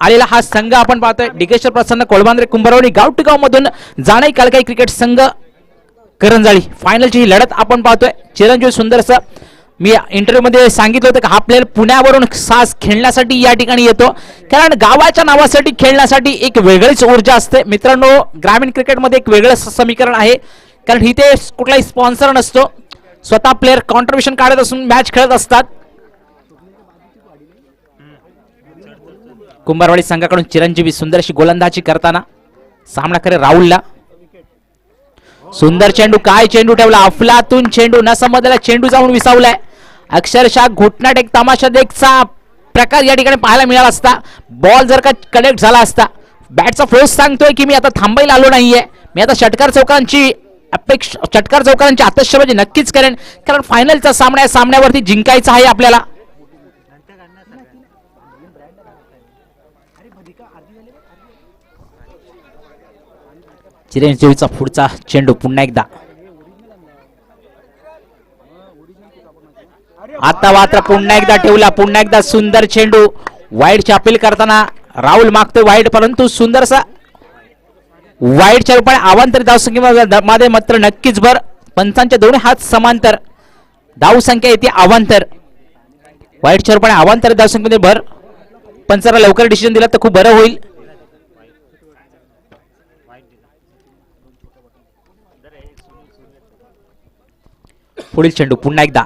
आलेला हा संघ आपण पाहतोय डिकेश्वर प्रसन्न कोळबांद्रे कुंभारवाडी गाव टू गाव मधून जाणाई कालकाई क्रिकेट संघ करंजाळी फायनलची ही लढत आपण पाहतोय. चिरंजीव सुंदरसं मी इंटरव्ह्यू मध्ये सांगितलं होतं की हा प्लेअर पुण्यावरून खास खेळण्यासाठी या ठिकाणी येतो, कारण गावाच्या नावासाठी खेळण्यासाठी एक वेगळीच ऊर्जा असते. मित्रांनो, ग्रामीण क्रिकेटमध्ये एक वेगळं समीकरण आहे, कारण इथे कुठलाही स्पॉन्सर नसतो, स्वतः प्लेअर कॉन्ट्रीब्युशन काढत असून मॅच खेळत असतात. कुंभारवाडी संघाकडून चिरंजीवी सुंदरशी गोलंदाजी करताना सामना करे राहुलला. सुंदर चेंडू, काय चेंडू ठेवला, अफलातून चेंडू, न समजलेला चेंडू जाऊन विसावलाय. अक्षरशः घुटनाट एक तमाशा देखचा प्रकार या ठिकाणी पाहायला मिळाला असता. बॉल जर का कनेक्ट झाला असता. बॅटचा फोर्स सांगतोय की मी आता थांबायला आलो नाहीये, मी आता षटकार चौकांची अपेक्षा, षटकार चौकांची आतषबाजी नक्कीच करेन, कारण फायनलचा सामना, सामन्यावरती जिंकायचा आहे आपल्याला. चिरंजीवीचा पुढचा चेंडू पुन्हा एकदा, आता मात्र पुन्हा एकदा ठेवला, पुन्हा एकदा सुंदर चेंडू. वाईडची अपील करताना राहुल मागतोय वाईड, परंतु सुंदरसा वाईडच्या रूपाने अवांतर धावसंख्येमध्ये मात्र नक्कीच भर. पंचांच्या दोन्ही हात समांतर, धावसंख्या येते अवांतर. वाईडच्या रूपाने अवांतर धावसंख्येमध्ये भर. पंचाला लवकर डिसिजन दिला तर खूप बरं होईल. पुढील चेंडू पुन्हा एकदा.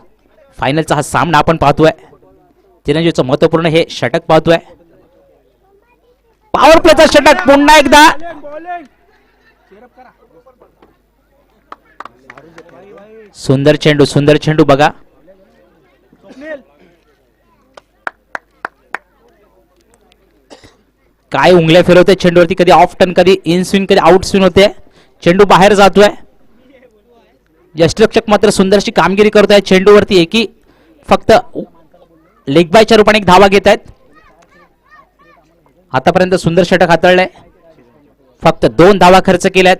फायनलचा हा सामना आपण पाहतोय. चिरंजीवचं महत्वपूर्ण हे षटक पाहतोय. पॉवर प्लेचा षटक पुन्हा एकदा. सुंदर चेंडू, सुंदर चेंडू बघा. काय उंगल्या फिरवते चेंडूवरती, कधी ऑफ टर्न, कधी इन स्विंग, कधी आउट स्विंग होते. चेंडू बाहेर जातोय. यष्टिरक्षक मात्र सुंदरशी कामगिरी करत आहेत चेंडूवरती. एकी फक्त लेग बायच्या रूपाने एक धावा घेत आहेत. आतापर्यंत सुंदर षटक हाताळलंय, फक्त 2 धावा खर्च केल्यात.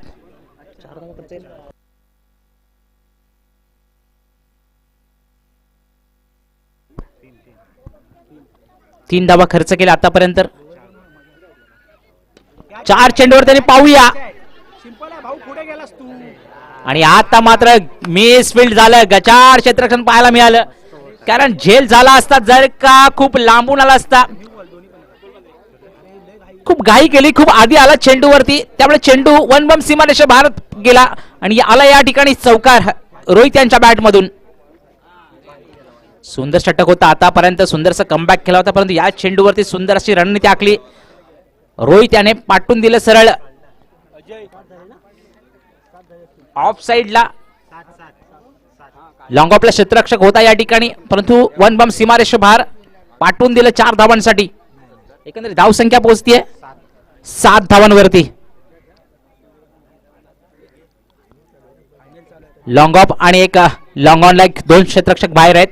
तीन धावा खर्च केल्या आतापर्यंत. 4 चेंडूवर त्यांनी पाहूया, आणि आता मात्र मिस फील्ड झालं. गचार क्षेत्ररक्षण पाहायला मिळालं, कारण झेल झाला असता जर का खूप लांबून आला असता. खूप घाई केली, खूप आधी आला चेंडूवरती, त्यामुळे चेंडू वन बम सीमारेषा भारत गेला आणि आला या ठिकाणी चौकार रोहित यांच्या बॅट मधून. सुंदर षटक होता आतापर्यंत, सुंदरसा कमबॅक केला होता, परंतु या चेंडूवरती सुंदर अशी रणनीती आखली. रोहित याने पाठवून दिलं सरळ ऑफ साइडला. लॉंग ऑफला क्षेत्ररक्षक होता या ठिकाणी, परंतु वन बम सीमारेषा बाहेर पाठवून दिलं 4 धावांसाठी. एकंदरीत धावसंख्या पोहोचतीये 7 धावांवरती. लॉंग ऑफ आणि एक लॉंग ऑन लाईक 2 क्षेत्ररक्षक बाहेर आहेत.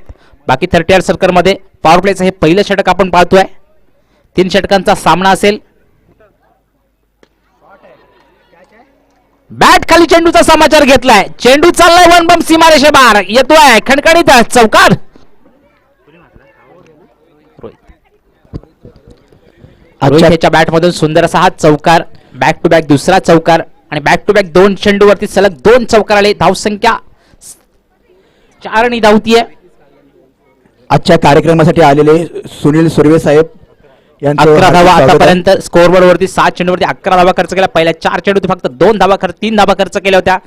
बाकी 38 सर्कल मध्ये पॉवर प्लेचं हे पहिलं षटक आपण पाहतोय. 3 षटकांचा सामना असेल. बॅट खाली चेंडूचा समाचार घेतलाय. चेंडू चाललाय वन बम सीमारेषे बाहेर, येतोय खणखणीत चौकार. रोहितच्या बॅट मधून सुंदर असा हा चौकार, बॅक टू बॅक दुसरा चौकार, आणि बॅक टू बॅक 2 चेंडूवरती सलग 2 चौकार आले. धावसंख्या 4 धावतीये. आजच्या कार्यक्रमासाठी आलेले सुनील सुर्वे साहेब 11 धावा आतापर्यंत. स्कोरबोर्ड वरती 7 चेंडूवरती 11 धावा खर्च केल्या. पहिल्या 4 चेंडूवरती फक्त 3 धावा खर्च केल्या होत्या.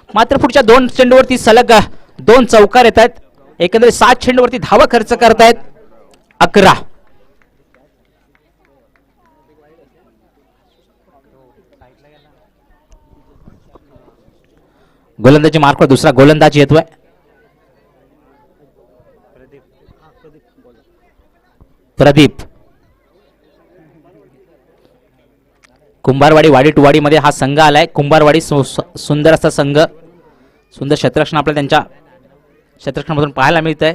मात्र पुढच्या 2 चेंडूवरती सलग 2 चौकार येत आहेत. एकंदरीत 7 चेंडूवरती धावा खर्च करतायत 11. गोलंदाजी मार्कवर दुसरा गोलंदाज येतोय. प्रदीप. कुंभारवाडी वाडी मध्ये हा संघ आलाय. कुंभारवाडी सुंदर असा संघ, सुंदर क्षेत्ररक्षण आपल्याला त्यांच्या क्षेत्ररक्षणामधून पाहायला मिळत आहे.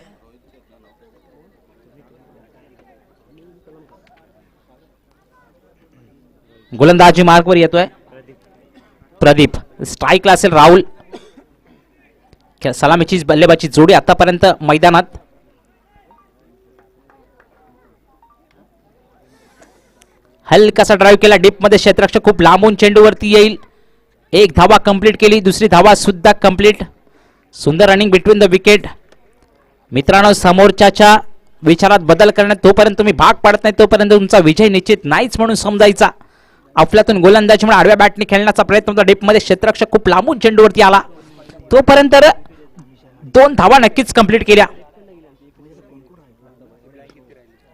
गोलंदाजी मार्कवर येतोय प्रदीप. स्ट्राईकला असेल राहुल. सलामीची बल्लेबाजी जोडी आतापर्यंत मैदानात. हलकासा ड्राईव्ह केला डीप मध्ये, क्षेत्ररक्षक खूप लांबून चेंडूवरती येईल. एक धावा कंप्लीट केली, दुसरी धावा सुद्धा कंप्लीट. सुंदर रनिंग बिटवीन द विकेट. मित्रांनो, समोरच्याच्या विचारात बदल करण्यात तोपर्यंत तुम्ही भाग पाडत नाही तोपर्यंत तुमचा विजय निश्चित नाहीच म्हणून समजायचा. अफलातून गोलंदाजीमुळे आडव्या बॅटने खेळण्याचा प्रयत्न होता. डीप मध्ये क्षेत्ररक्षक खूप लांबून चेंडूवरती आला, तोपर्यंत 2 धावा नक्कीच कंप्लीट केल्या.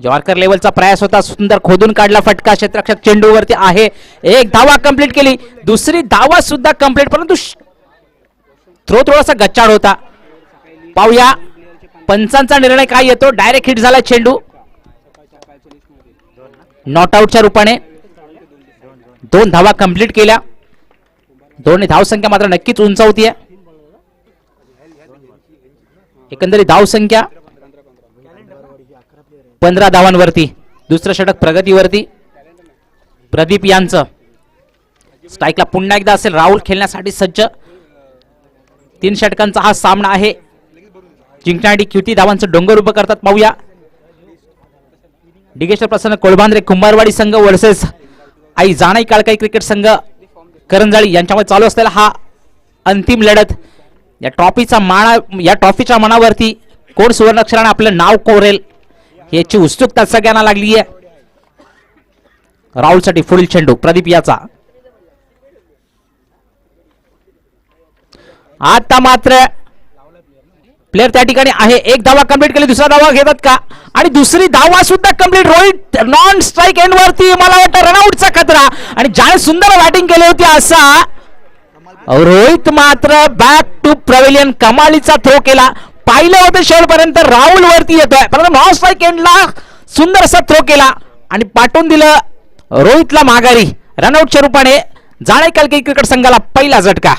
जॉर्कर लेवलचा प्रयास होता, सुंदर खोदून काढला फटका. क्षेत्ररक्षक चेंडूवरती आहे, एक धावा कंप्लीट केली, दुसरी धावा सुद्धा कंप्लीट, परंतु थ्रो थोडासा गच्चाळ होता. पाहूया पंचांचा निर्णय काय येतो. डायरेक्ट हिट झाला चेंडू, नॉट आउटच्या रूपाने. 2 धावा कंप्लीट केल्या. दोन्ही धावसंख्या मात्र नक्कीच उंचावतीये. एकंदरीत धावसंख्या 15 धावांवरती. दुसरं षटक प्रगतीवरती. प्रदीप यांचं स्ट्राईकला पुन्हा एकदा असेल. राहुल खेळण्यासाठी सज्ज. 3 षटकांचा हा सामना आहे. जिंकण्यासाठी किती धावांचं डोंगर उभं करतात पाहूया. डिगेश्वर प्रसन्न कोळबांद्रे कुंभारवाडी संघ वर्सेस आई जाणाई काळकाई क्रिकेट संघ करंजाळी यांच्यामध्ये चालू असलेला हा अंतिम लढत. या ट्रॉफीच्या मनावरती कोण सुवर्णाक्षराने आपलं नाव कोरेल याची उत्सुकता सगळ्यांना लागली आहे. राहुलसाठी पुढील चेंडू प्रदीप याचा. आता मात्र प्लेयर त्या ठिकाणी आहे. एक धावा कंप्लीट केली, दुसरा धावा घेतात का, आणि दुसरी धावा सुद्धा complete. Rohit non strike end वरती, मला वाटतं रनआउटचा खतरा, आणि ज्याने सुंदर बॅटिंग केली होती असा रोहित मात्र बॅक टू प्रवेलियन कमालीचा थ्रो केला. पाहिलं होतं शेवटपर्यंत राहुल वरती येतोय, परंतु नॉन स्ट्राईक एंडला सुंदर असा थ्रो केला आणि पाठवून दिलं रोहितला माघारी. रनआउटच्या रूपाने जाणे कालके क्रिकेट संघाला पहिला झटका.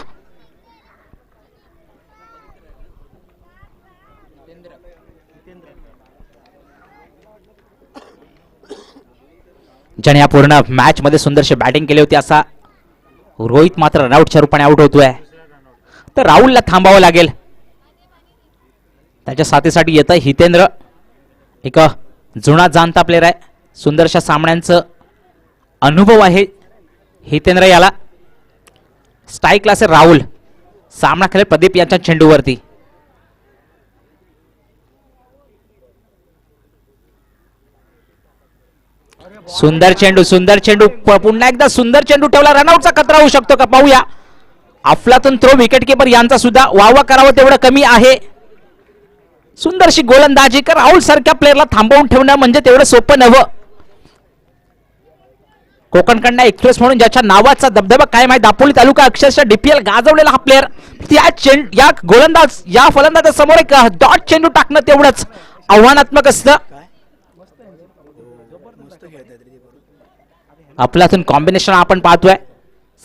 ज्याने या पूर्ण मॅच मध्ये सुंदरशी बॅटिंग केली होती असा रोहित मात्र रनआउटच्या रूपाने आउट होतोय. तर राहुलला थांबावं लागेल. त्याच्या साथीसाठी येतं हितेंद्र, एक जुना जाणता प्लेअर आहे. सुंदरशा सामन्यांचं अनुभव आहे हितेंद्र याला. स्ट्राईकला असेल राहुल, सामना खेळेल प्रदीप यांच्या चेंडूवरती. सुंदर चेंडू पुन्हा एकदा सुंदर चेंडू ठेवला. रनआउटचा खतरा होऊ शकतो का पाहूया. अफलातून थ्रो विकेट किपर यांचा सुद्धा वावा करावं तेवढं कमी आहे. सुंदरशी गोलंदाजी कर. राहुल सारख्या प्लेअरला थांबवून ठेवणं म्हणजे तेवढं सोपं नव्हं. कोकण कन्या एक्सप्रेस म्हणून ज्याच्या नावाचा दबदबा कायम आहे, दापोली तालुका अक्षरशः डीपीएल गाजवलेला हा प्लेअर, या गोलंदाज या फलंदाजासमोर एक डॉट चेंडू टाकणं तेवढंच आव्हानात्मक असतं. आपल्यातून कॉम्बिनेशन आपण पाहतोय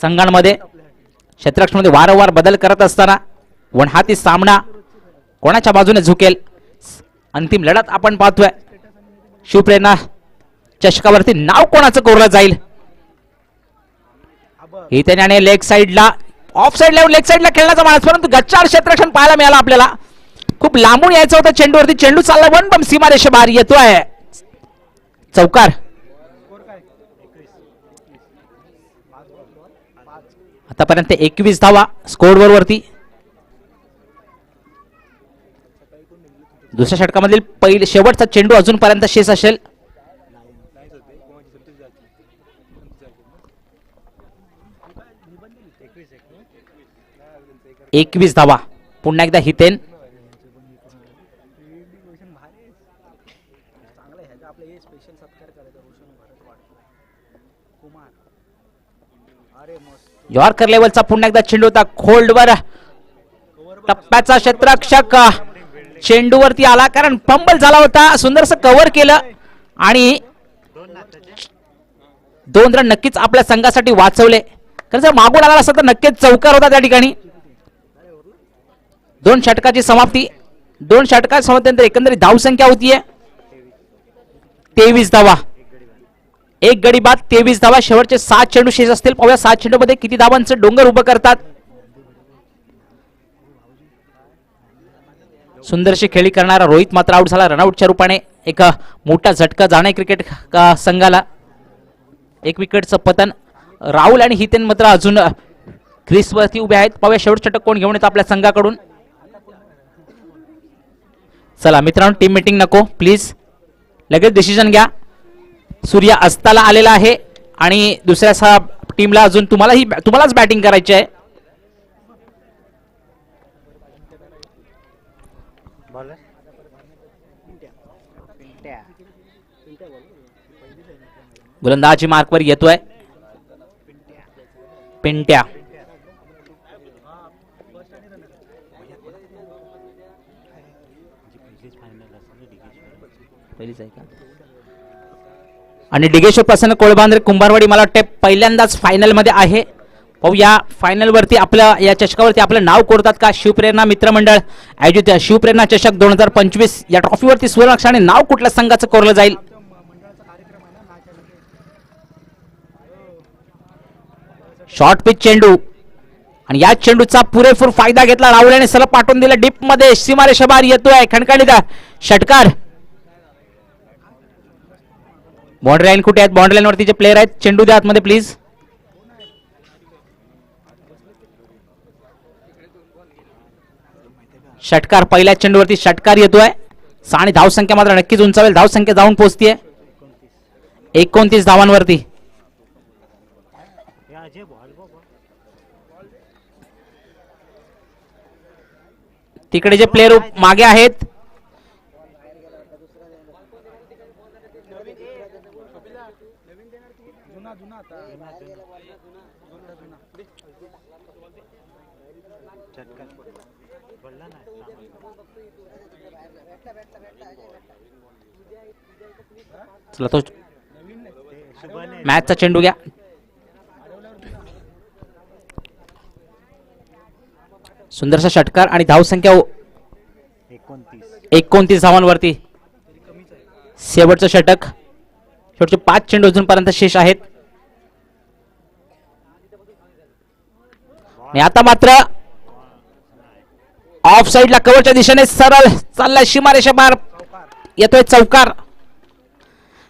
संघांमध्ये. क्षेत्ररक्षणामध्ये वारंवार बदल करत असताना वनहाती सामना कोणाच्या बाजूने झुकेल अंतिम लढत आपण पाहतोय. शिवप्रेरणा चषकावरती नाव कोणाचं कोरलं जाईल. इथे त्याने लेग साइडला ऑफ साइडला लेग साइडला खेळण्याचा माणूस, परंतु गच्चाळ क्षेत्ररक्षण पाहायला मिळालं आपल्याला. खूप लांबून यायचं होतं चेंडूवरती. चेंडू चालला वन बम सीमारेषे बाहेर येतोय. चौकार. आतापर्यंत 21 धावा स्कोअरवर वरती. दुसऱ्या षटकामधील पहिले शेवटचा चेंडू अजूनपर्यंत शेष असेल. एकवीस धावा. पुन्हा एकदा हितेन. यॉर्कर लेवलचा पुन्हा एकदा चेंडू होता खोल्डवर. टप्प्याचा क्षेत्ररक्षक चेंडूवरती आला, कारण फंबल झाला होता. सुंदरसं कव्हर केलं आणि 2 रन नक्कीच आपल्या संघासाठी वाचवले. कारण जर मागून आला असता तर नक्कीच चौकार होता त्या ठिकाणी. 2 षटकाची समाप्ती. 2 षटकाच्या समाप्तीनंतर एकंदरीत धावसंख्या होतीये 23 धावा. एक गडी बाद 23 धावा. शेवटचे 7 चेंडू शेष असतील. पाहूया 7 चेंडूमध्ये किती धावांचं डोंगर उभं करतात. सुंदरशी खेळी करणारा रोहित मात्र आउट झाला रनआउटच्या रूपाने. एक मोठा झटका जाणे क्रिकेट संघाला. एक विकेटचं पतन. राहुल आणि हितेन मात्र अजून क्रीजवरती उभे आहेत. पाहूया शेवटचं षटक कोण घेऊन येतं आपल्या संघाकडून. चला मित्रांनो, टीम मीटिंग नको प्लीज, लगेच डिसिजन घ्या. सूर्य अस्ताला आलेला आहे आणि दुसऱ्या टीमला अजून तुम्हालाच बॅटिंग करायची आहे. गोलंदाजी मार्कवर येतोय पिंट्या. आणि डिगेश्वर प्रसन्न कोळबांद्रे कुंभारवाडी मला वाटते पहिल्यांदाच फायनल मध्ये आहे. पाहूया फायनल वरती आपल्या या चषकावरती आपलं नाव कोरतात का. शिवप्रेरणा मित्रमंडळ आयोजित शिवप्रेरणा चषक 2025 या ट्रॉफीवरती सुवर्ण अक्षराने नाव कुठल्या संघाचं कोरलं जाईल. शॉर्ट पिच चेंडू आणि या चेंडूचा पुरेपूर फायदा घेतला राहुल याने, सरळ पाठवून दिला डीप मध्ये. सीमारेषा बाहेर येतोय खणखणीत षटकार. बाउंड्री लाईन कुठे आहेत, बाउंड्री लाईन वरती जे प्लेयर आहेत चेंडू द्या आतमध्ये प्लीज. षटकार, पहिल्या चेंडूवरती षटकार येतोय. आणि धावसंख्या मात्र नक्कीच उंचावेल, धावसंख्या जाऊन पोहोचतीये 29 धावांवरती. तिकडे जे प्लेयर मागे आहेत चला तो मॅचचा चेंडू घ्या. सुंदरसा षटकार आणि धावसंख्या 29 धावांवरती. शेवटचं षटक, शेवटचे 5 चेंडू अजूनपर्यंत शेष आहेत. आणि आता मात्र ऑफ साइडला कव्हरच्या दिशेने सरळ चाललाय, सीमारेषा बाहेर येतोय चौकार.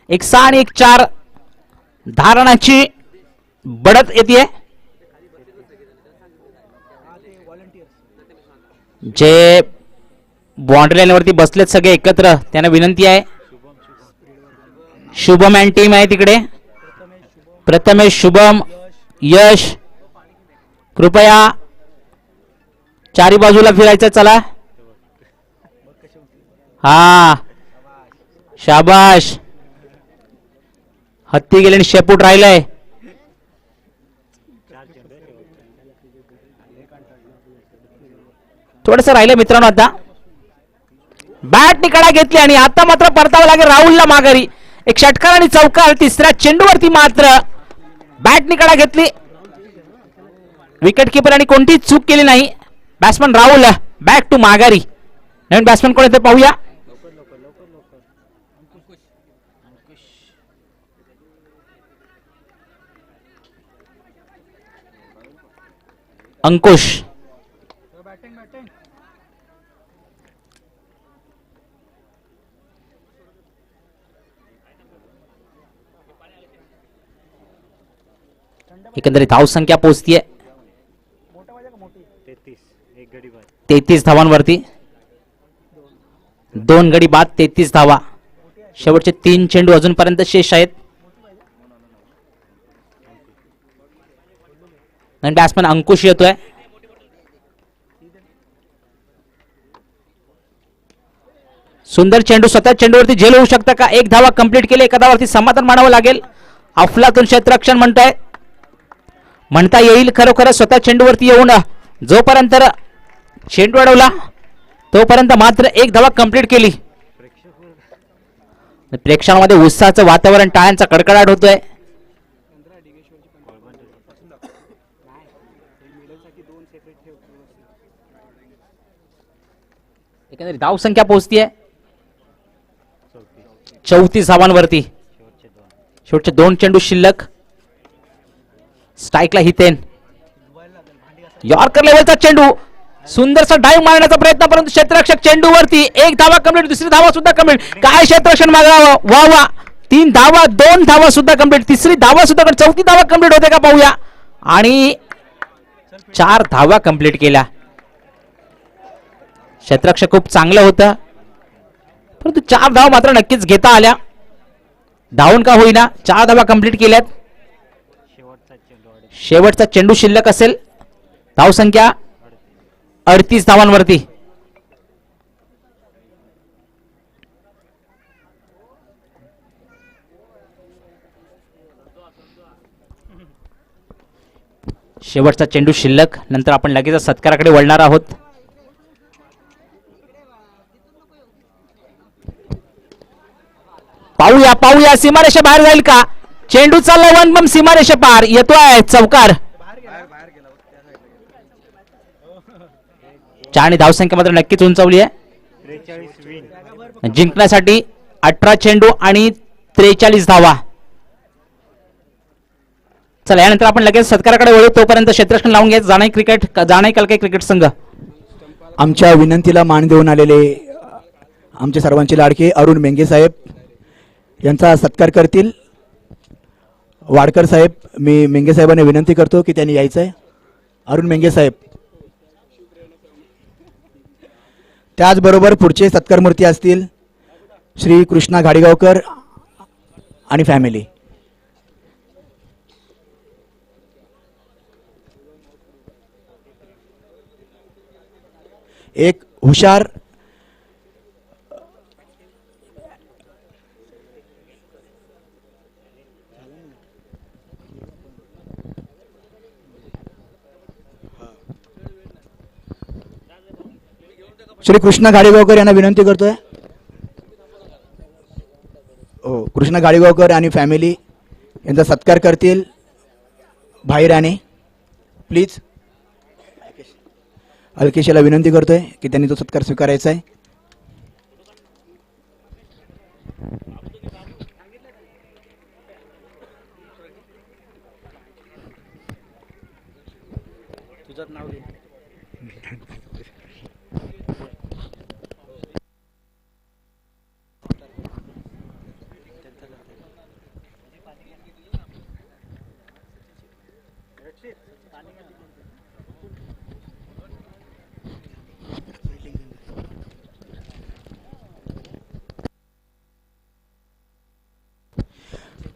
1 6 आणि 1 4 धारणाची बढत येते. जे बाउंड्री लाईन वरती बसलेत सगळे एकत्र, त्यांना विनंती आहे. शुभम अँड टीम आहे तिकडे, प्रथमेश, शुभम, यश, कृपया चारी बाजूला फिरायचं. चला हा शाबाश. हत्ती गेले आणि शेपूट राहिलंय. थोडस राहिलं मित्रांनो. आता बॅट निकडा घेतली आणि आता मात्र परतावं लागेल राहुलला माघारी. एक षटकार आणि चौकार. तिसऱ्या चेंडूवरती मात्र बॅट निकडा घेतली. विकेट किपर आणि कोणतीही चूक केली नाही. बॅट्समन राहुल बॅक टू माघारी. नवीन बॅट्समन कोण येते पाहूया. अंकुश. एकंदरीत धावसंख्या पोहोचतीये 33 धावांवरती. 2 गडी बाद 33 धावा. शेवटचे 3 चेंडू अजूनपर्यंत शेष आहेत. नवीन बॅट्समन अंकुश येतोय. सुंदर चेंडू, स्वतः चेंडूवरती झेल होऊ शकतं का. 1 धावा कंप्लीट केली. एका धावावरती समाधान मानावं लागेल. अफलातून क्षेत्ररक्षण म्हणता येईल. खरोखर स्वतः चेंडूवरती येऊन जोपर्यंत चेंडू अडवला तोपर्यंत मात्र 1 धावा कंप्लीट केली. प्रेक्षकांमध्ये उत्साहाचं वातावरण, टाळ्यांचा कडकडाट होतोय. एकंदरीत धावसंख्या पोहोचतीये 34 धावांवरती. शेवटचे 2 चेंडू शिल्लक. स्ट्राईकला हितेन. यॉर्कर लेवलचा चेंडू, सुंदरसा डाईव्ह मारण्याचा प्रयत्न, परंतु क्षेत्ररक्षक चेंडूवरती 1 धावा कंप्लीट. दुसरी धावा सुद्धा कंप्लीट. काय क्षेत्ररक्षण मागावं. वा वा, 3 धावा, 2 धावा सुद्धा कंप्लीट, तिसरी धावा सुद्धा, चौथी धावा कंप्लीट होते का पाहूया. आणि 4 धावा कंप्लीट केल्या. क्षेत्ररक्षक खूप चांगलं होतं, परंतु 4 धावा मात्र नक्कीच घेता आल्या. धावून का होईना 4 धावा कंप्लीट केल्यात. शेवटचा चेंडू शिल्लक असेल. धावसंख्या 38 धावांवरती. शेवटचा चेंडू शिल्लक, नंतर आपण लगेच सत्काराकडे वळणार आहोत. पाहूया पाहूया सीमारेषा बाहेर जाईल का. चेंडू चालला वन बम सीमारेषा पार, येतोय चौकार. आणि धावसंख्या मात्र नक्कीच उंचावली आहे. जिंकण्यासाठी 18 चेंडू आणि 43 धावा. चला यानंतर आपण लगेच सत्काराकडे वळू. तोपर्यंत क्षेत्ररक्षण लावून घ्या. जाणाई कलके क्रिकेट संघ. आमच्या विनंतीला मान देऊन आलेले आमचे सर्वांचे लाडके अरुण मेंगे साहेब यांचा सत्कार करतील वाडकर साहेब. मी मेंगे साहेबांना विनंती करतो की त्यांनी यायचं आहे. अरुण मेंगे साहेब. त्याचबरोबर पुढचे सत्कारमूर्ती असतील श्री कृष्णा घाडीगावकर आणि फॅमिली. एक हुशार श्री कृष्णा घाडीगावकर यांना विनंती करतोय. हो, कृष्णा घाडीगावकर आणि फॅमिली यांचा सत्कार करतील भाई राणे. प्लीज अलकेश याला विनंती करतोय की त्यांनी तो सत्कार स्वीकारायचा आहे. तुझं नाव घे.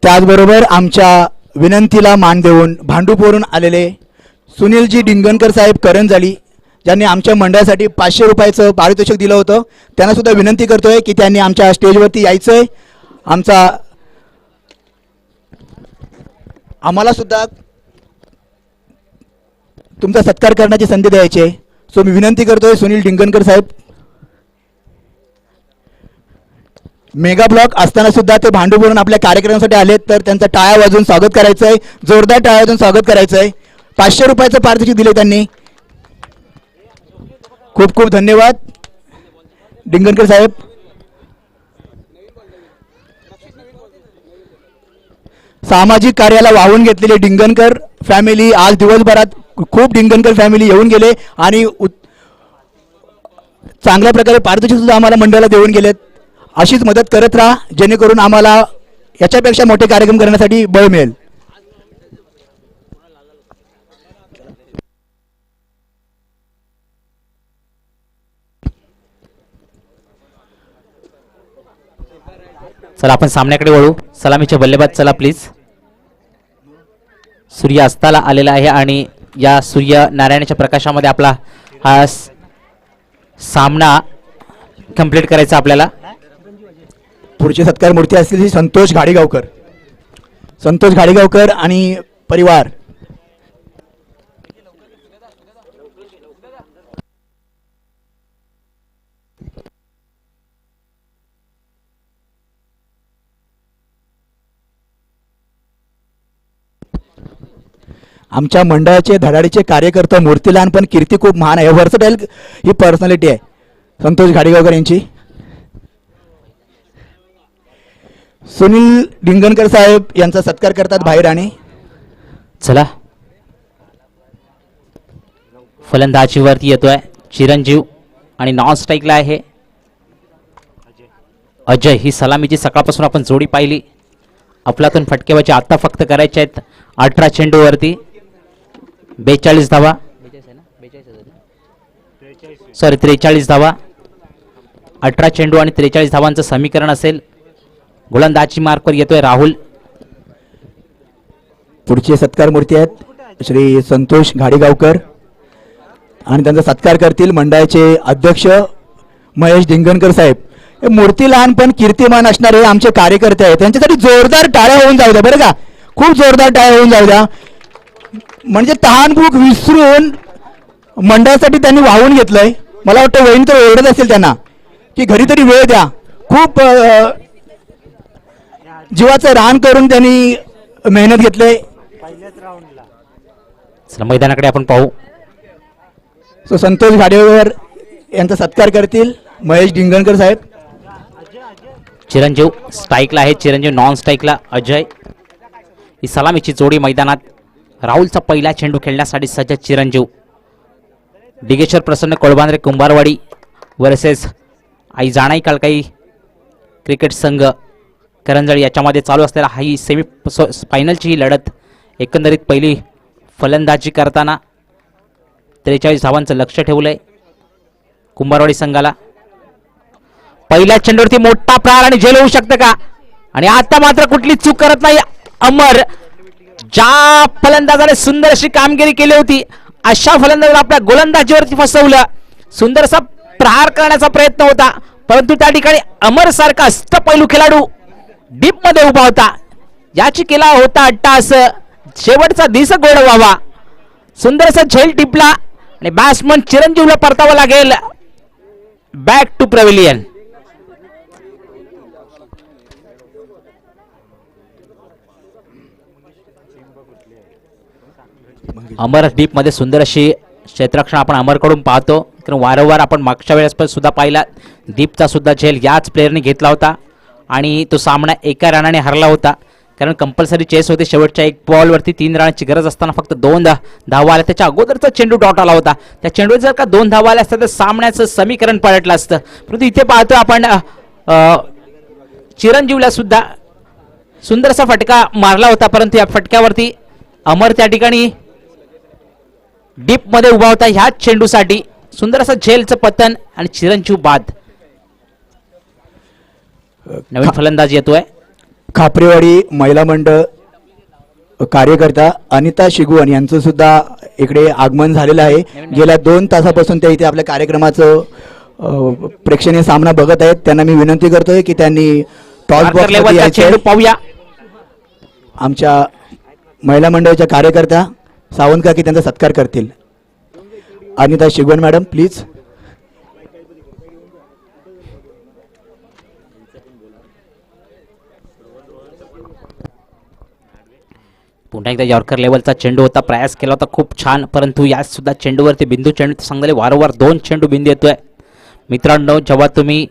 त्याचबरोबर आमच्या विनंतीला मान देऊन भांडूपवरून आलेले सुनीलजी डिंगणकर साहेब करंजाली, ज्यांनी आमच्या मंडळासाठी 500 रुपयाचं पारितोषिक दिलं होतं, त्यांना सुद्धा विनंती करतोय की त्यांनी आमच्या स्टेजवरती यायचंय. आम्हाला सुद्धा तुमचा सत्कार करण्याची संधी द्यायची आहे. सो मी विनंती करतोय सुनील डिंगणकर साहेब. मेगा ब्लॉक असताना सुद्धा ते भांडूपवरून आपल्या कार्यक्रमासाठी आलेत, तर त्यांचं टाळ्या वाजवून स्वागत करायचं आहे. जोरदार टाळ्या वाजवून स्वागत करायचं आहे. 500 रुपयाचं पारितोषिक दिले त्यांनी. खूप खूप धन्यवाद डिंगणकर साहेब. सामाजिक कार्याला वाहून घेतलेले डिंगणकर फॅमिली आज दिवसभरात खूप डिंगणकर फॅमिली येऊन गेले आणि चांगल्या प्रकारे पारितोषिक सुद्धा आम्हाला मंडळाला देऊन गेलेत. अशीच मदत करत राहा, जेणेकरून आम्हाला याच्यापेक्षा मोठे कार्यक्रम करण्यासाठी बळ मिळेल. चला आपण सामन्याकडे वळू. सलामीचे बल्लेबाज चला प्लीज. सूर्य अस्ताला आलेला आहे आणि या सूर्य नारायणाच्या प्रकाशामध्ये आपला हा सामना कंप्लीट करायचा आपल्याला. पुढचे सत्कार मूर्ती असतील संतोष घाडीगावकर. संतोष घाडीगावकर आणि परिवार. आमच्या मंडळाचे धडाडीचे कार्यकर्ता, मूर्तीलान पण कीर्ती खूप महान आहे. व्हर्सटाईल ही पर्सनॅलिटी आहे संतोष घाडीगावकर यांची. सुनील डिंगणकर साहेब यांचा सत्कार करतात बाहेर. आणि चला फलंदाजीवरती येतोय चिरंजीव आणि नॉन स्ट्राईकला आहे अजय. ही सलामीची सकाळपासून आपण जोडी पाहिली. अफलातून फटकेबाजी आता फक्त करायचे आहेत 18 चेंडूवरती 42 धावा, सॉरी 43 धावा. 18 चेंडू आणि 43 धावांचं समीकरण असेल. गोलंदाजी मार्कवर येतोय राहुल. पुढचे सत्कार मूर्ती आहेत श्री संतोष घाडीगावकर आणि त्यांचा सत्कार करतील मंडळाचे अध्यक्ष महेश धिंगणकर साहेब. हे मूर्ती लहान पण कीर्तिमान असणारे आमचे कार्यकर्ते आहेत, त्यांच्यासाठी जोरदार टाळ्या होऊन जाऊ द्या बरं का, खूप जोरदार टाळ्या होऊन जाऊ द्या. म्हणजे तहानभूक विसरून मंडळासाठी त्यांनी वाहून घेतलंय. मला वाटतं वहिनी तर ओरडत असेल त्यांना की घरी तरी वेळ द्या. खूप जीवाचं रान करून त्यांनी मेहनत घेतलंय. चला मैदानाकडे आपण पाहू. सो संतोष घाडेवर यांचा सत्कार करतील महेश धिंगणकर साहेब. चिरंजीव स्ट्राईकला आहे, चिरंजीव नॉन स्ट्राईकला अजय. ही सलामीची जोडी मैदानात. राहुलचा पहिला चेंडू खेळण्यासाठी सज्ज चिरंजीव. डिगेश्वर प्रसन्न कोळबांद्रे कुंभारवाडी वर्सेस आई जाणाई काळकाई क्रिकेट संघ करंजळी याच्यामध्ये चालू असलेला ही सेमी फायनलची ही लढत. एकंदरीत पहिली फलंदाजी करताना 43 धावांचं लक्ष ठेवलंय कुंभारवाडी संघाला. पहिल्या चेंडूवरती मोठा प्रहार आणि झेल होऊ शकतं का? आणि आता मात्र कुठली चूक करत नाही अमर. ज्या फलंदाजाने सुंदर अशी कामगिरी केली होती अशा फलंदाजाला आपल्या गोलंदाजीवरती फसवलं. सुंदरसा प्रहार करण्याचा प्रयत्न होता परंतु त्या ठिकाणी अमर सारखा अष्टपैलू खेळाडू डीप मध्ये उभा होता. याची केला होता अट्टास शेवटचा दिस गोड व्हावा. सुंदरसा झेल टिपला आणि बॅट्समन चिरंजीवला परतावं लागेल back to pavilion. Amar deep मध्ये सुंदर अशी क्षेत्ररक्षण आपण अमरकडून पाहतो. कारण वारंवार आपण मागच्या वेळेस पण सुद्धा पाहिला दीपचा सुद्धा झेल याच प्लेअरने घेतला होता आणि तो सामना एका रनाने हरला होता. कारण कंपल्सरी चेस होते. शेवटच्या एक बॉलवरती 3 रनाची गरज असताना फक्त 2 धावा आल्या. त्याच्या अगोदरचा चेंडू डॉट आला होता. त्या चेंडूवर जर का 2 धावा आल्या असतात तर सामन्याचं समीकरण पलटलं असतं. परंतु इथे पाहतो आपण चिरंजीवला सुद्धा सुंदरसा फटका मारला होता परंतु या फटक्यावरती अमर त्या ठिकाणी डीप मध्ये उभा होता. ह्याच चेंडूसाठी सुंदर असं झेलचं पतन आणि चिरंजीव बाद. नवीन फलंदाज येतोय. खापरेवाडी महिला मंडळ कार्यकर्ता अनिता शिगवण यांचं सुद्धा इकडे आगमन झालेलं आहे. गेल्या 2 तासापासून ते इथे आपल्या कार्यक्रमाचं प्रेक्षणीय सामना बघत आहेत. त्यांना मी विनंती करतोय की त्यांनी टॉस बॉक्समध्ये चेंडू पाहूया. आमच्या महिला मंडळाच्या कार्यकर्त्या सावंत काकी त्यांचा सत्कार करतील. Anita Shigwan madam please. पुन्हा एकदा यॉर्कर लेवलचा चेंडू होता. प्रयास केला होता खूप छान परंतु या सुद्धा चेंडूवरती बिंदू चेंडू सांगले वारंवार 2 चेंडू बिंदू येतोय. मित्रांनो जेव्हा तुम्ही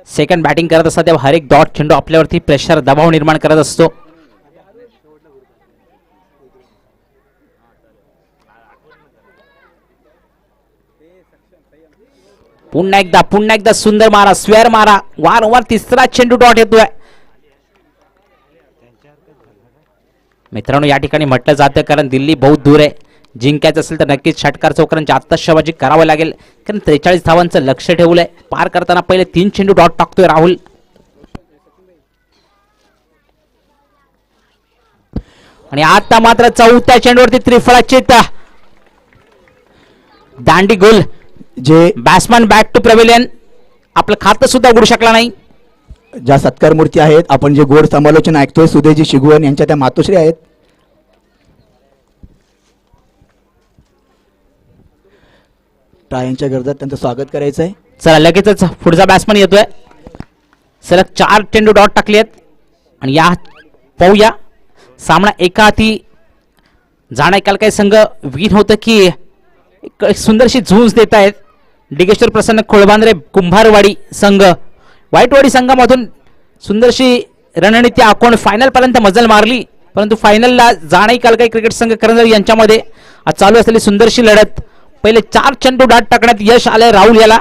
सेकंड बॅटिंग करत असता तेव्हा हर एक डॉट चेंडू आपल्यावरती प्रेशर दबाव निर्माण करत असतो. पुन्हा एकदा सुंदर मारा स्क्वेअर मारा. वारंवार 3रा चेंडू डॉट येतोय. मित्रांनो या ठिकाणी म्हटलं जातं कारण दिल्ली बहुत दूर आहे. जिंकायचं असेल तर नक्कीच षटकार चौकारांची आत्ताशबाजी करावं लागेल कारण 43 धावांचं लक्ष ठेवलंय. पार करताना पहिले 3 चेंडू डॉट टाकतोय राहुल. आणि आता मात्र 4थ्या चेंडूवरती त्रिफळाची दांडी गोल. जे बॅट्समॅन बॅक टू पॅव्हिलियन आपलं खातं सुद्धा उघडू शकला नाही. ज्या सत्कार मूर्ती आहेत आपण जे गोड समालोचन ऐकतोय सुदेजी शिगवण यांच्या त्या मातोश्री आहेत. टाळ्यांच्या गरजात त्यांचं स्वागत करायचं आहे. चला लगेचच पुढचा बॅट्समन येतोय. सलग 4 चेंडू डॉट टाकले आहेत आणि या पाहूया सामना एका हाती जाणा काही संघ विन होतं की एक सुंदरशी झुंज देत आहेत. डिगेश्वर प्रसन्न खोळबांद्रे कुंभारवाडी संघ वाईटवाडी संघामधून सुंदरशी रणनीती आखून फायनल पर्यंत मजल मारली परंतु फायनलला जाणाई कालकाई क्रिकेट संघ करंजळी यांच्यामध्ये आज चालू असलेली सुंदरशी लढत. पहिले 4 चेंडू डॉट टाकण्यात यश आलंय राहुल याला.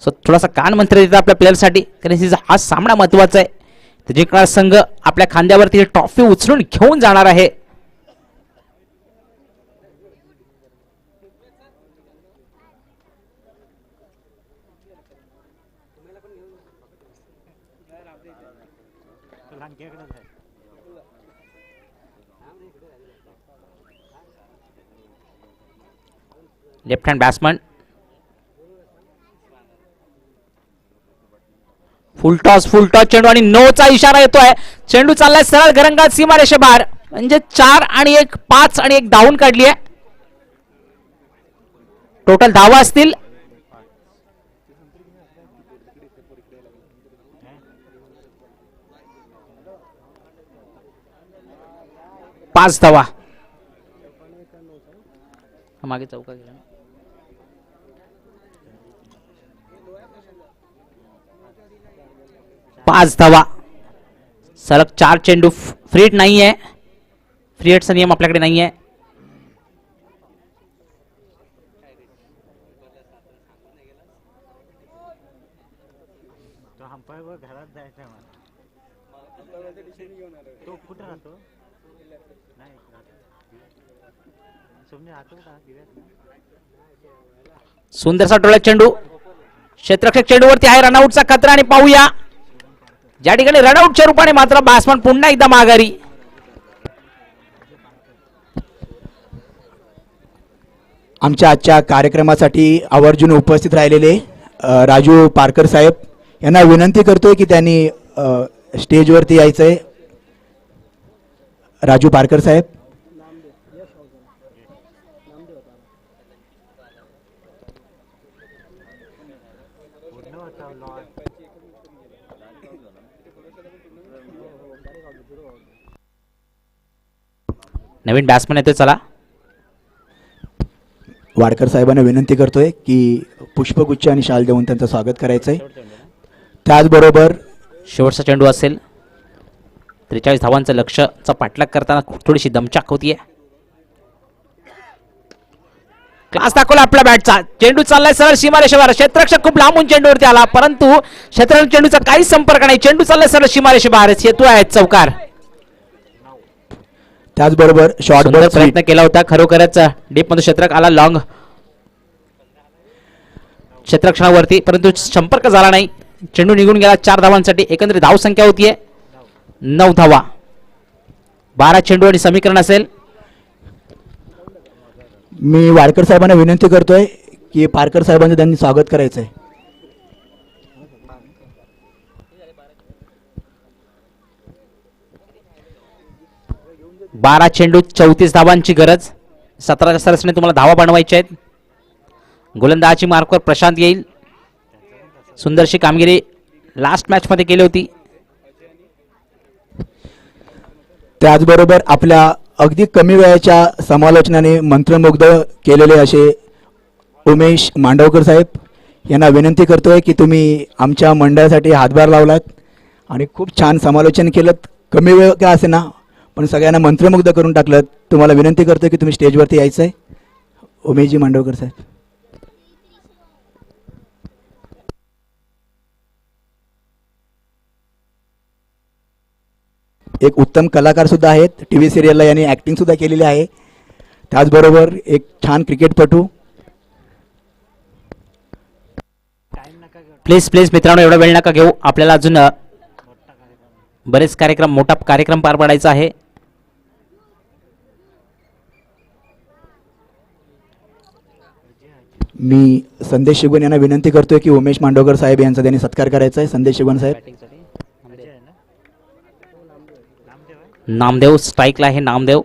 सो थोडासा कान मंत्र देतात आपल्या प्लेअरसाठी कारण हा सामना महत्वाचा आहे. तर जिंकणारा संघ आपल्या खांद्यावरती ट्रॉफी उचलून घेऊन जाणार आहे. लेफ्ट हँड बॅट्समन, फुल टॉस चेंडू आणि नोचा इशारा येतोय. चेंडू चाललाय सरळ घरंगात सीमारेषे बाहेर, म्हणजे 4 आणि 1, 5 आणि 1 धावून काढली आहे. टोटल धावा असतील 5 धावा. मागे चौका गेला. 5 धावा. सलग 4 चेंडू. फ्री हिट नाही आहे. फ्री हिटचा नियम आपल्याकडे नाही आहे. सुंदरसा डोळ्यात चेंडू. क्षेत्ररक्षक चेंडूवरती आहे. रनआउटचा खतरा आणि पाहूया ज्या ठिकाणी रनआउटच्या रूपाने मात्र बॅट्समन पुन्हा एकदा माघारी. आमच्या आजच्या कार्यक्रमासाठी आवर्जून उपस्थित राहिलेले राजू पारकर साहेब यांना विनंती करतोय की त्यांनी स्टेजवरती यायचंय. राजू पारकर साहेब. नवीन बॅट्समन येतोय. चला, वाडकर साहेबांना विनंती करतोय की पुष्पगुच्छ आणि शाल देऊन त्यांचं स्वागत करायचंय. त्याचबरोबर शेवटचा चेंडू असेल. 43 धावांचं लक्ष्यचा पाठलाग करताना थोडीशी दमचाक होतीये. क्लास दाखवला आपल्या बॅटचा. चेंडू चाललाय सरळ सीमारेषेवर. क्षेत्ररक्षक खूप लांबून चेंडूवरती आला, परंतु क्षेत्ररक्षक चेंडूचा काहीच संपर्क नाही. चेंडू चाललाय सरळ सीमारेषेबाहेर. येतो आहे चौकार. त्याचबरोबर शॉर्ट बॉल प्रयत्न केला होता, खरोखरच डीप मध्ये क्षेत्रक आला लॉंग क्षेत्ररक्षणावरती, परंतु संपर्क झाला नाही. चेंडू निघून गेला 4 धावांसाठी. एकंदरीत धाव संख्या होतीये 9 धावा. 12 चेंडू आणि समीकरण असेल. मी वाडकर साहेबांना विनंती करतोय की पारकर साहेबांचं त्यांनी स्वागत करायचंय. बारा चेंडू 34 धावांची गरज. 17च्या सरसने तुम्हाला धावा बनवायच्या आहेत. गोलंदाजी मार्कवर प्रशांत येईल. सुंदरशी कामगिरी लास्ट मॅच मध्ये केली होती. त्याचबरोबर आपल्या अगदी कमी वेळाच्या समालोचनाने मंत्रमुग्ध केलेले असे उमेश मांडवकर साहेब यांना विनंती करतोय की तुम्ही आमच्या मंडळासाठी हातभार लावलात आणि खूप छान समालोचन केलं. कमी वेळ का असे ना, पण सगळ्यांना मंत्रमुग्ध करून टाकलं. तुम्हाला विनंती करतोय की तुम्ही स्टेजवरती यायचं आहे. उमेशजी मांडवकर साहेब. एक उत्तम कलाकार सुद्धा आहेत. टीव्ही सिरियलला यांनी ऍक्टिंग सुद्धा केलेली आहे. त्याचबरोबर एक छान क्रिकेटपटू. प्लीज मित्रांनो, एवढा वेळ नका घेऊ. आपल्याला अजून बरेच कार्यक्रम, मोठा कार्यक्रम पार पाडायचा आहे. मी संदेश शिगवण यांना विनंती करतोय की उमेश मांडवकर साहेब यांचा त्यांनी सत्कार करायचा आहे. संदेश शिगवण साहेब. नामदेव स्ट्राईकला आहे. नामदेव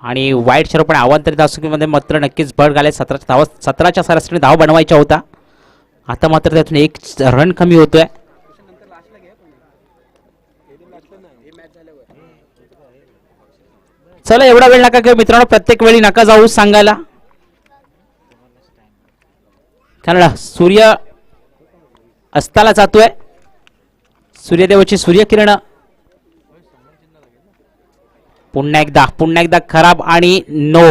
आणि वाईट स्वरूपाने अवांतरित धावसंख्येमध्ये मात्र नक्कीच भर घाले. 17च्या सरासरी धाव बनवायच्या होता. आता मात्र त्यातून 1 रन कमी होतोय. चला, एवढा वेळ नका घेऊ मित्रांनो. प्रत्येक वेळी नका जाऊ सांगायला, कारण सूर्य अस्ताला जातोय. सूर्यदेवाची सूर्यकिरण पुन्हा एकदा खराब आणि नो.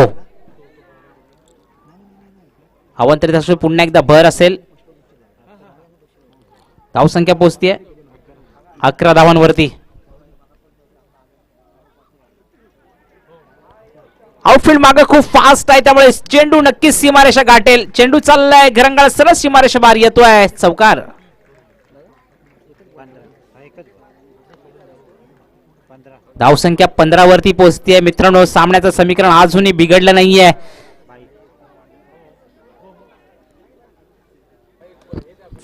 अवंतरित पुन्हा एकदा भर असेल. धावसंख्या पोहोचतीये 11 धावांवरती. आउटफील्ड मागे खूप फास्ट आहे त्यामुळे चेंडू नक्कीच सीमारेषा गाठेल. चेंडू चाललाय घरंगाळ सरळ सीमारेषा बाहेर येतोय. चौकार. धावसंख्या 15 वरती पोहोचतीये. मित्रांनो सामन्याचं समीकरण अजूनही बिघडलं नाहीये.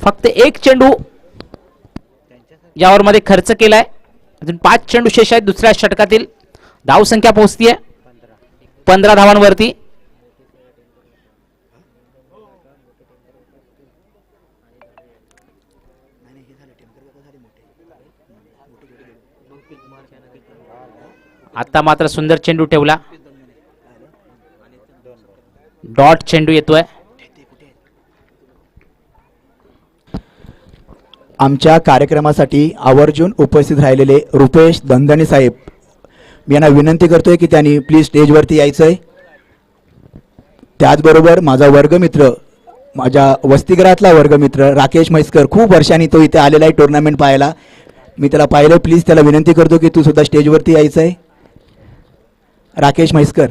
फक्त एक चेंडू यावर मध्ये खर्च केलाय. अजून 5 चेंडू शेष आहेत दुसऱ्या षटकातील. धावसंख्या पोहोचतीये 15 धावांवरती. आता मात्र सुंदर चेंडू ठेवला. डॉट चेंडू येतोय. आमच्या कार्यक्रमासाठी आवर्जून उपस्थित राहिलेले रुपेश दंदणे साहेब, मी यांना विनंती करतोय की त्यांनी प्लीज स्टेजवरती यायचंय. त्याचबरोबर माझा वर्गमित्र, माझ्या वसतिगृहातला वर्गमित्र राकेश म्हैसकर, खूप वर्षांनी तो इथे आलेला आहे टुर्नामेंट पाहायला. मी त्याला पाहिलं. प्लीज त्याला विनंती करतो की तू सुद्धा स्टेजवरती यायचंय. राकेश म्हैसकर.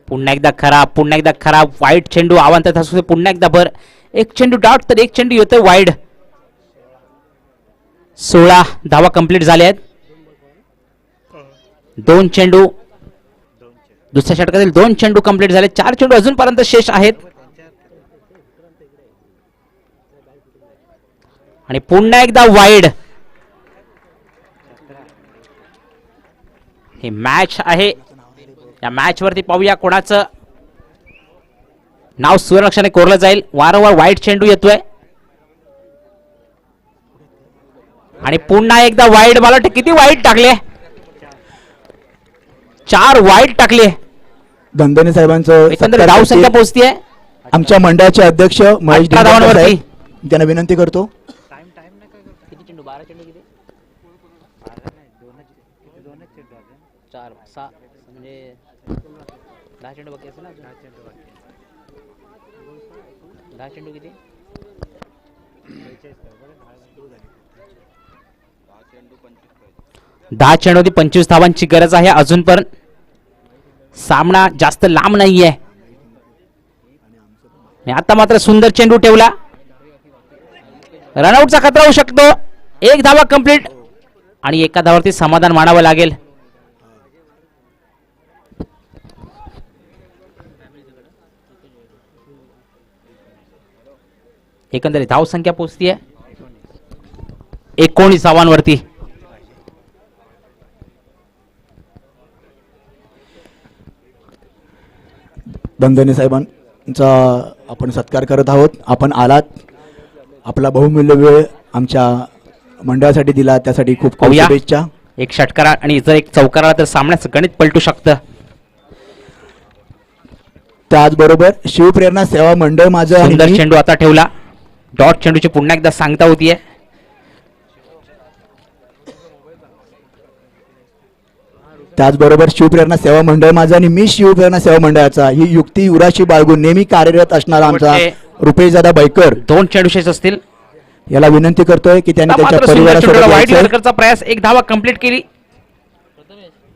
पुन्हा एकदा खराब वाईट चेंडू आवांतात असू. पुन्हा एकदा भर. एक चेंडू डॉट तर एक चेंडू येतोय वाईड. 16 धावा कंप्लीट झाल्या आहेत. 2 चेंडू दुसऱ्या षटकातील 2 चेंडू कंप्लीट झाले. 4 चेंडू अजूनपर्यंत शेष आहेत. आणि पुन्हा एकदा वाईड. ही मॅच आहे. या मॅच वरती पाहूया कोणाचं नाव सुवर्णाक्षराने कोरलं जाईल. वारंवार वाईट चेंडू येतोय आणि पुन्हा एकदा वाईड. मला वाटतं किती वाईट टाकले. 4 वाईट टाकले. दंदणे साहेबांचं एकंदरीत धावसंख्या पोहोचतीये आमच्या मंडळाचे अध्यक्ष महेश 18 धावांवरती. साहेब, त्यांना विनंती करतो. किती चेंडू 12 चेंडू किती 4 6 म्हणजे 10 चेंडू बाकी असेल ना. 10 चेंडू किती 10 चेंडूमध्ये 25 धावांची गरज आहे. अजून पण सामना जास्त लांब नाहीये. आता मात्र सुंदर चेंडू ठेवला. रनआउटचा खतरा होऊ शकतो. 1 धावा कंप्लीट आणि एका धावावरती समाधान मानावं लागेल. एकंदरीत धावसंख्या पोहोचतीये 19 धावांवरती. दंदणे साहेबांचा आपण सत्कार करत आहोत. आपण आलात, आपला बहुमूल्य वेळ आमच्या मंडळासाठी दिला, त्यासाठी खूप खूप शुभेच्छा. एक षटकार आणि जर एक चौकार आला तर सामन्याचं गणित पलटू शकतं. त्याचबरोबर शिवप्रेरणा सेवा मंडळ माझं सुंदर चेंडू आता ठेवला. डॉट चेंडूची पुन्हा एकदा सांगता होतीये. त्याचबरोबर शिवप्रेरणा सेवा मंडळ माझं आणि मी शिवप्रेरणा सेवा मंडळाचा ही युक्ती युराशी बाळगून नेहमी कार्यरत असणारा आमचा रुपेशदादा बैकर 2 चेंडू शेष असतील. याला विनंती करतोय की त्यांनी त्याच्या वाईट परिवारासोबत यॉर्करचा प्रयास. 1 धावा कंप्लीट केली.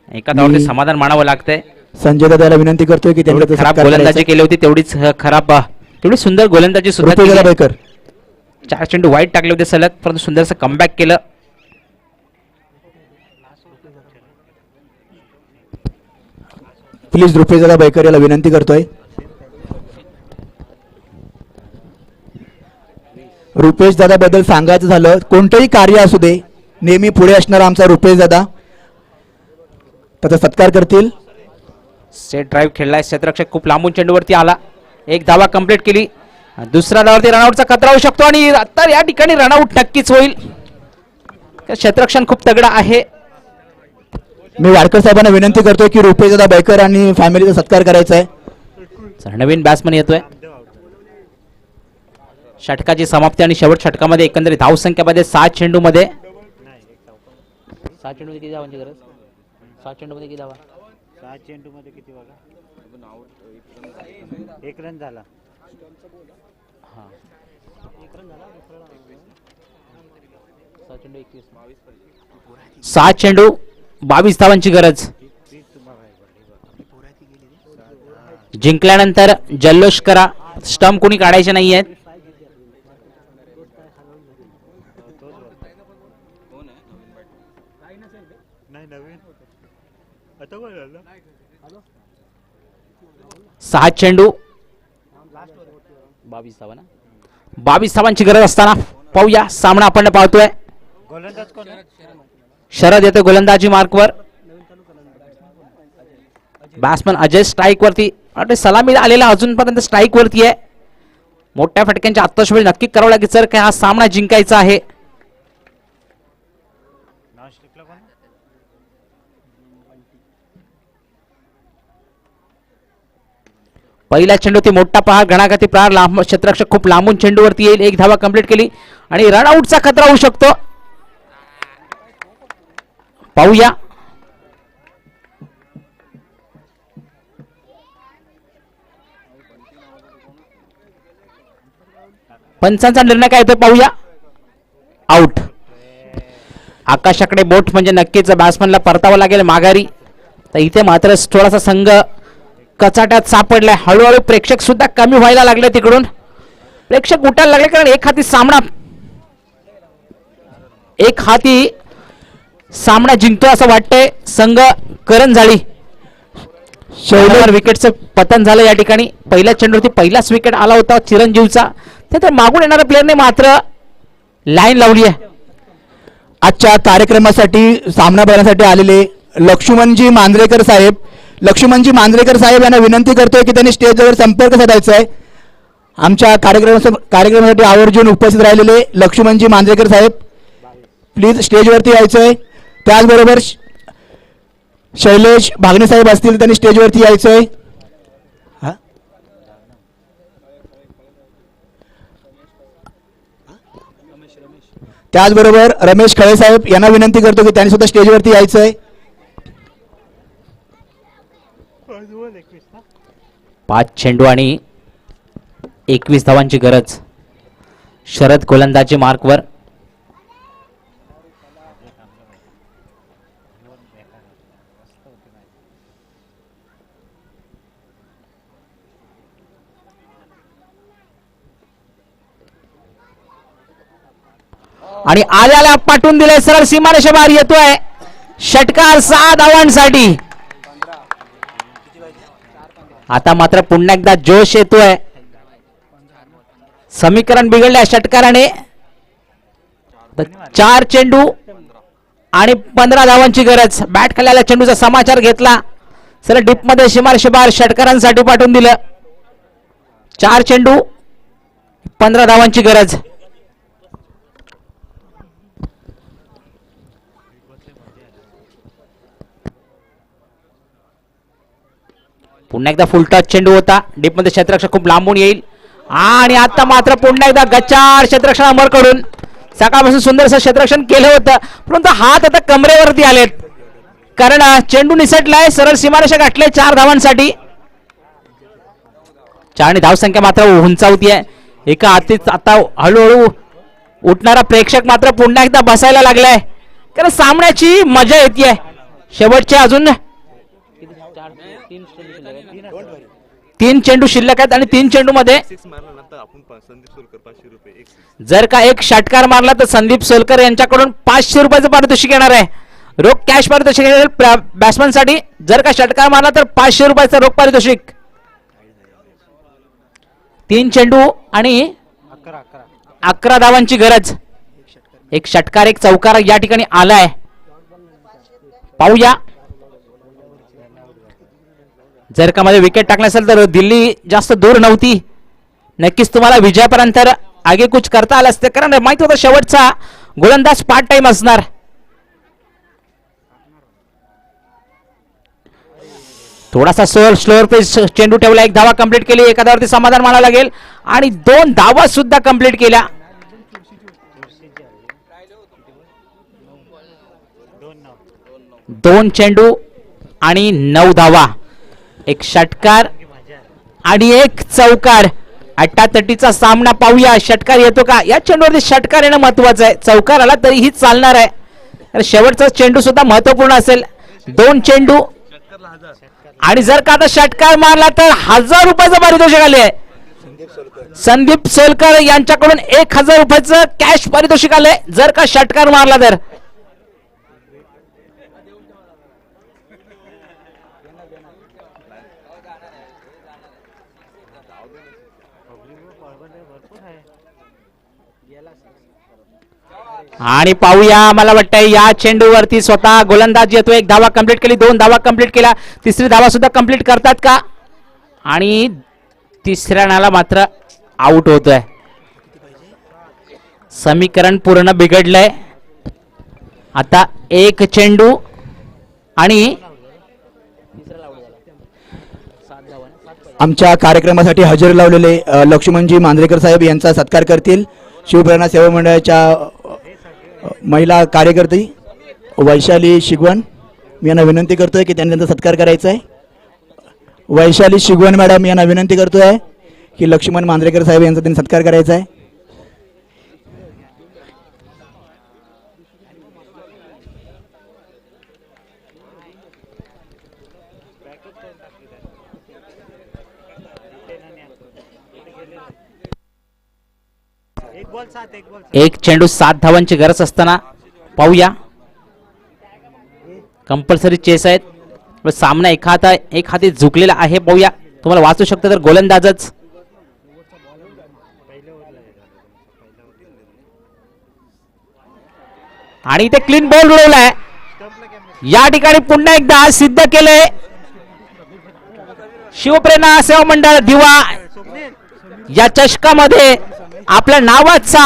एका धावावरती समाधान मानावं लागतंय. संजय दादाला विनंती करतोय की त्यांनी खराब गोलंदाजी केली होती तेवढीच तेवढी सुंदर गोलंदाजी सुद्धा रुपेशदादा बैकर 4 चेंडू वाईट टाकले होते सलग, परंतु सुंदरसं कमबॅक केलं. प्लीज रुपेशदादा बैकर याला विनंती करतोय. रुपेश दादा बद्दल सांगायचं झालं, कोणतंही कार्य असू दे नेहमी पुढे असणारा आमचा रुपेश दादा, त्याचा सत्कार करतील. सेट ड्राईव्ह खेळलाय. क्षेत्ररक्षक खूप लांबून चेंडूवरती आला. 1 धावा कंप्लीट केली. दुसऱ्या धावावरती रनआउटचा खतरा होऊ शकतो आणि आता या ठिकाणी रनआउट नक्कीच होईल. क्षेत्ररक्षण खूप तगडा आहे. मी वाडकर साहेबांना विनंती करतोय की रुपेशदादा बैकर आणि फॅमिलीचा सत्कार करायचा आहे. नवीन बॅट्समन येतोय. षटकाची समाप्ती आणि शेवट षटकामध्ये एकंदरीत धावसंख्यामध्ये 7 चेंडूमध्ये 7 चेंडू किती धावांची गरज. 7 चेंडूमध्ये किती धावा. 7 चेंडूमध्ये किती बघा 1 रन झाला. सहा चेंडू 22 धावांची गरज. जिंकल्यानंतर जल्लोष करा, स्टंप कोणी काढायचे नाहीयेत. सहा चेंडू 22 धावा ना, 22 धावांची गरज असताना पाहूया सामना आपण पाहतोय. शरद येतो गोलंदाजी मार्कवर. बॅट्समन अजय स्ट्राईक वरती, सलामी आलेला अजूनपर्यंत स्ट्राईक वरती आहे. मोठ्या फटक्यांच्या आत्ताशवेळी नक्की करावं लागेल जर काय हा सामना जिंकायचा आहे. पहिला चेंडू ती मोठा पहा, घणाघाती प्रहार, लांब क्षेत्ररक्षक खूप लांबून चेंडूवरती येईल. एक धावा कंप्लीट केली आणि रनआउटचा खतरा होऊ शकतो. पाहूया पंचांचा निर्णय काय येतो, पाहूया. आउट. आकाशाकडे बोट म्हणजे नक्कीच बॅट्समनला परतावं लागेल माघारी. तर इथे मात्र थोडासा संघ कचाट्यात सापडलाय. हळूहळू प्रेक्षक सुद्धा कमी व्हायला लागले, तिकडून प्रेक्षक उठायला लागले, कारण एक हाती सामना जिंकतो असं वाटतंय संघ करंजाळी. शैलेवर विकेटचं पतन झालं या ठिकाणी. पहिल्या चेंडूवरती पहिलाच विकेट आला होता चिरंजीवचा. त्यानंतर मागून येणाऱ्या प्लेअरने मात्र लाईन लावली आहे. आजच्या कार्यक्रमासाठी सामना बघण्यासाठी आलेले लक्ष्मणजी मांजरेकर साहेब यांना विनंती करतोय की त्यांनी स्टेजवर संपर्क साधायचा आहे. आमच्या कार्यक्रमासाठी आवर्जून उपस्थित राहिलेले लक्ष्मणजी मांजरेकर साहेब प्लीज स्टेजवरती यायचं आहे. त्याचबरोबर शैलेश भागणे साहेब असतील, त्यांनी स्टेजवरती यायचं आहे. त्याचबरोबर रमेश खळे साहेब यांना विनंती करतो की त्यांनी सुद्धा स्टेजवरती यायचं आहे. 5 चेंडू आणि 21 धावांची गरज. शरद गोलंदाजी मार्कवर. आणि आल्याला पाठवून दिले, सरळ सीमारेषे बाहेर येतोय. षटकार 6 धावांसाठी. आता मात्र पुन्हा एकदा जोश येतोय. समीकरण बिघडल्या षटकाराने. 4 चेंडू आणि 15 धावांची गरज. बॅट खाली आल्या चेंडूचा समाचार घेतला, सरळ डीप मध्ये सीमारेषे बाहेर षटकारांसाठी पाठवून दिलं. 4 चेंडू 15 धावांची गरज. पुन्हा एकदा फुल टच चेंडू होता. डीप मध्ये क्षेत्ररक्षक खूप लांबून येईल आणि आता मात्र पुन्हा एकदा गच्चार क्षेत्ररक्षण अमरकडून. सकाळपासून सुंदरसं क्षेत्ररक्षण केलं होतं, परंतु हात आता कमरेवरती आलेत, कारण चेंडू निसटलाय. सरळ सीमारेषा गाठले 4 धावांसाठी. 4 धावसंख्या मात्र उंचावती आहे. एका हातीत आता हळूहळू उठणारा प्रेक्षक मात्र पुन्हा एकदा बसायला लागलाय, कारण सामन्याची मजा येते. शेवटचे अजून 3 चेंडू शिल्लक आहेत आणि 3 चेंडू मध्ये जर का एक षटकार मारला तर संदीप सोलकर यांच्याकडून 500 रुपयाचं पारितोषिक येणार आहे. रोख कॅश पारितोषिक बॅट्समॅन साठी. जर का षटकार मारला तर 500 रुपयाचं रोख पारितोषिक. 3 चेंडू आणि 11 धावांची गरज. एक षटकार एक चौकार या ठिकाणी आलाय. पाहूया, जर का मध्ये विकेट टाकला असेल तर दिल्ली जास्त दूर नव्हती. नक्कीच तुम्हाला विजयापर्यंत आगेकूच करता आलं असते, कारण माहिती होतं शेवटचा गोलंदाज पार्ट टाइम असणार. थोडासा स्लोअर पेस चेंडू ठेवला. 1 धावा कंप्लीट केली, एका धावावरती समाधान मानावं लागेल आणि 2 धावा सुद्धा कंप्लीट केल्या. 2 चेंडू आणि 9 धावा. एक षटकार आणि एक चौकार. अट्टातटीचा सामना पाहूया. षटकार येतो का? या चेंडूवरती षटकार येणं महत्वाचं आहे. चौकार आला तरीही चालणार आहे. तर शेवटचा चेंडू सुद्धा महत्वपूर्ण असेल. 2 चेंडू आणि जर का आता षटकार मारला तर 1000 रुपयाचं पारितोषिक आले आहे. संदीप सोलकर यांच्याकडून 1000 रुपयाचं कॅश पारितोषिक आलंय जर का षटकार मारला तर. आणि पाहूया, मला वाटतंय या चेंडूवरती स्वतः गोलंदाज येतो. 1 धावा कंप्लीट केली, 2 धावा कंप्लीट केला, तिसरी धावा सुद्धा कंप्लीट करतात का? आणि तिसऱ्या नाला मात्र आउट होतोय. समीकरण पूर्ण बिघडलंय. आता 1 चेंडू आणि आमच्या कार्यक्रमासाठी हजेरी लावलेले लक्ष्मणजी मांजरेकर साहेब यांचा सत्कार करतील शिवप्रेरणा सेवा मंडळाच्या महिला कार्यकर्ती वैशाली शिगवण. मी यांना विनंती करतोय की त्यांनी त्यांचा सत्कार करायचा आहे. वैशाली शिगवण मॅडम यांना विनंती करतोय की लक्ष्मण मांजरेकर साहेब यांचा त्यांनी सत्कार करायचा आहे. एक चेंडू 7 धावांची गरज असताना पाहूया. कंपल्सरी चेस आहेत. सामना एक हाती झुकलेला आहे. पाहूया, तुम्हाला वाचू शकतं तर गोलंदाजच. आणि इथे क्लीन बॉल उडवलाय. या ठिकाणी पुन्हा एकदा सिद्ध केलंय शिवप्रेरणा सेवा मंडळ दिवा या चषकामध्ये आपल्या नावाचा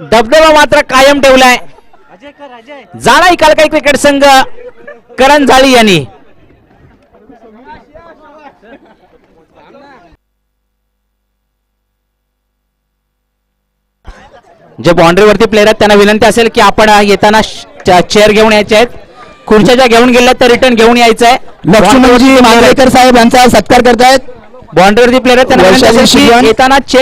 दबदबा मात्र कायम ठेवलाय. जाणाई कालकाई क्रिकेट संघ करंजाळी यांनी. जे बाउंड्रीवरती प्लेयर आहेत त्यांना विनंती असेल की आपण येताना चेअर घेऊन यायचे आहेत. खुर्च्या ज्या घेऊन गेल्या तर रिटर्न घेऊन यायचं आहे. लक्ष्मणजी मांजरेकर साहेब यांचा सत्कार करतायत. बाउंड्रीवरती प्लेयर आहेत त्यांना विनंती असेल की येताना चेअर